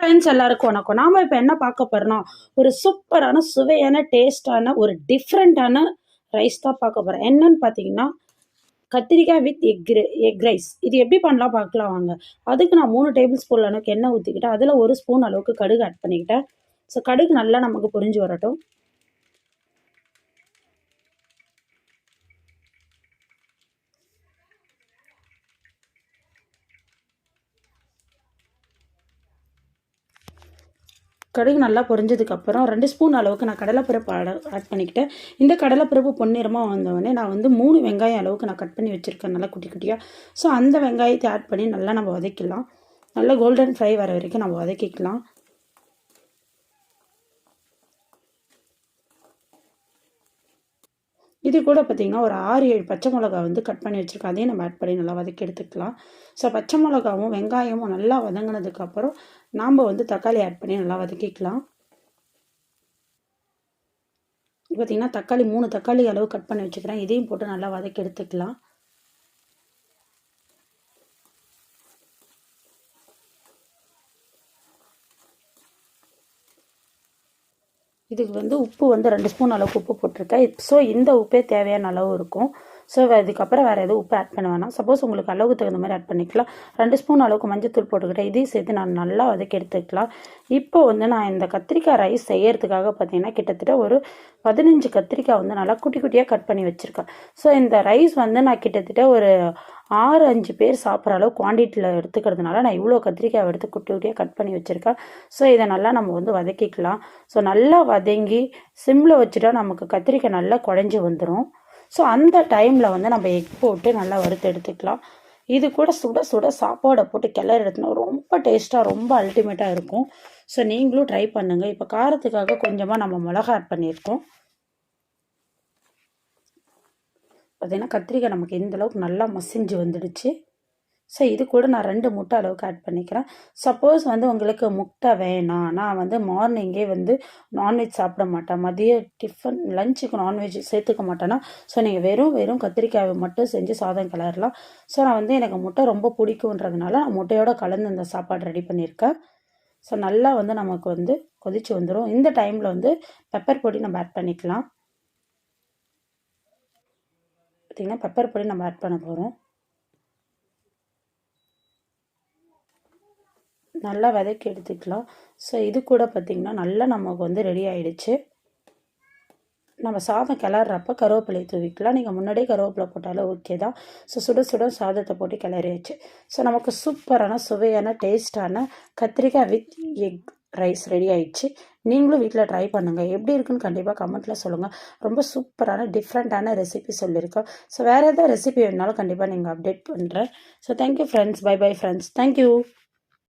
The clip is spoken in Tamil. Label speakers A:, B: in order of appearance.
A: ஃப்ரெண்ட்ஸ் எல்லாருக்கும் வணக்கம். நாம இப்போ என்ன பார்க்க போறோம்னா ஒரு சூப்பரான சுவையான டேஸ்டான ஒரு டிஃப்ரெண்டான ரைஸ் தான் பார்க்க போறோம். என்னன்னு பார்த்தீங்கன்னா கத்திரிக்காய் வித் எக் ரைஸ். இது எப்படி பண்ணலாம் பார்க்கலாம் வாங்க. அதுக்கு நான் 3 டேபிள் ஸ்பூன் அளவுக்கு எண்ணெய் ஊற்றிக்கிட்டேன். அதில் 1 ஸ்பூன் அளவுக்கு கடுகு ஆட் பண்ணிக்கிட்டேன். ஸோ கடுகு நல்லா நமக்கு பொரிஞ்சு வரட்டும். கடுகு நல்லா பொரிஞ்சதுக்கப்புறம் 2 ஸ்பூன் அளவுக்கு நான் கடலைப்பருப்பு ஆட் பண்ணிக்கிட்டேன். இந்த கடலைப்பருப்பு பொன்னிறமாக வந்தவொடனே நான் வந்து 3 வெங்காயம் அளவுக்கு நான் கட் பண்ணி வச்சுருக்கேன் நல்லா குட்டி குட்டியாக. ஸோ அந்த வெங்காயத்தை ஆட் பண்ணி நல்லா நம்ம வதக்கிடலாம். நல்லா கோல்டன் ஃப்ரை வர வரைக்கும் நம்ம வதக்கிக்கலாம். இது கூட பார்த்திங்கன்னா ஒரு 6-7 பச்சை மிளகா வந்து கட் பண்ணி வச்சுருக்கேன். அதையும் நம்ம ஆட் பண்ணி நல்லா வதக்கி எடுத்துக்கலாம். ஸோ பச்சை மிளகாவும் வெங்காயமும் நல்லா வதங்கினதுக்கப்புறம் நாம் வந்து தக்காளி ஆட் பண்ணி நல்லா வதக்கிக்கலாம். பார்த்திங்கன்னா தக்காளி 3 தக்காளி அளவு கட் பண்ணி வச்சுக்கிறேன். இதையும் போட்டு நல்லா வதக்கி எடுத்துக்கலாம். இதுக்கு வந்து உப்பு வந்து 2 ஸ்பூன் அளவுக்கு உப்பு போட்டிருக்கேன். ஸோ இந்த உப்பே தேவையான அளவு இருக்கும். ஸோ இதுக்கப்புறம் வேறு எதுவும் உப்பு ஆட் பண்ண வேணாம். சப்போஸ் உங்களுக்கு அளவுக்கு தகுந்த மாதிரி ஆட் பண்ணிக்கலாம். 2 ஸ்பூன் அளவுக்கு மஞ்சத்தூள் போட்டுக்கிட்டேன். இதையும் சேர்த்து நான் நல்லா வதக்கி எடுத்துக்கலாம். இப்போ வந்து நான் இந்த கத்திரிக்காய் ரைஸ் செய்யறதுக்காக பார்த்தீங்கன்னா கிட்டத்தட்ட ஒரு 15 கத்திரிக்காய் வந்து நல்லா குட்டி குட்டியாக கட் பண்ணி வச்சுருக்கேன். ஸோ இந்த ரைஸ் வந்து நான் கிட்டத்தட்ட ஒரு 6-5 பேர் சாப்பிட்ற அளவு குவான்டிட்டியில் எடுத்துக்கிறதுனால நான் இவ்வளோ கத்திரிக்காய் எடுத்து குட்டி குட்டியாக கட் பண்ணி வச்சுருக்கேன். ஸோ இதை நல்லா நம்ம வந்து வதக்கிக்கலாம். ஸோ நல்லா வதங்கி சிம்மில் வச்சுட்டா நமக்கு கத்திரிக்காய் நல்லா குழஞ்சி வந்துடும். ஸோ அந்த டைமில் வந்து நம்ம எக் போட்டு நல்லா வறுத்து எடுத்துக்கலாம். இது கூட சுட சுட சாப்பாடை போட்டு கிளறி எடுத்துனா ரொம்ப டேஸ்ட்டாக ரொம்ப அல்டிமேட்டாக இருக்கும். ஸோ நீங்களும் ட்ரை பண்ணுங்கள். இப்போ காரத்துக்காக கொஞ்சமாக நம்ம மிளகா ஆட் பண்ணியிருக்கோம். பார்த்திங்கன்னா கத்திரிக்காய் நமக்கு இந்தளவுக்கு நல்லா மசிஞ்சு வந்துடுச்சு. ஸோ இது கூட நான் 2 முட்டை அளவுக்கு ஆட் பண்ணிக்கிறேன். சப்போஸ் வந்து உங்களுக்கு முட்டை வேணாம், நான் வந்து மார்னிங்கே வந்து நான்வெஜ் சாப்பிட மாட்டேன், மதிய டிஃபன் லஞ்சுக்கு நான்வெஜ் சேர்த்துக்க மாட்டேன்னா ஸோ நீங்கள் வெறும் கத்திரிக்காயை மட்டும் செஞ்சு சாதம் கிளறலாம். ஸோ நான் வந்து எனக்கு முட்டை ரொம்ப பிடிக்குன்றதுனால நான் முட்டையோடு கலந்து இந்த சாப்பாடு ரெடி பண்ணியிருக்கேன். ஸோ நல்லா வந்து நமக்கு வந்து கொதிச்சு வந்துடும். இந்த டைமில் வந்து பெப்பர் பொடி நம்ம ஆட் பண்ணிக்கலாம். பார்த்திங்கன்னா பெப்பர் பொடி நம்ம ஆட் பண்ண போகிறோம். நல்லா வதக்கி எடுத்துக்கலாம். ஸோ இது கூட பார்த்திங்கன்னா நல்லா நமக்கு வந்து ரெடி ஆகிடுச்சு. நம்ம சாதம் கிளறப்போ கருவேப்பிலை தூவிக்கலாம். நீங்கள் முன்னாடியே கருவேப்பிலை போட்டாலும் ஓகே தான். ஸோ சுட சுட சாதத்தை போட்டு கிளறியாச்சு. ஸோ நமக்கு சூப்பரான சுவையான டேஸ்டான கத்திரிக்காய் வித் எக் ரைஸ் ரெடி ஆயிடுச்சு. நீங்களும் வீட்டில் ட்ரை பண்ணுங்கள். எப்படி இருக்குன்னு கண்டிப்பாக கமெண்ட்டில் சொல்லுங்கள். ரொம்ப சூப்பரான டிஃப்ரெண்ட்டான ரெசிபி சொல்லியிருக்கோம். ஸோ வேறு எதாவது ரெசிபி வேணுனாலும் கண்டிப்பாக நீங்கள் அப்டேட் பண்ணுறேன். So thank you friends. Bye bye friends. Thank you.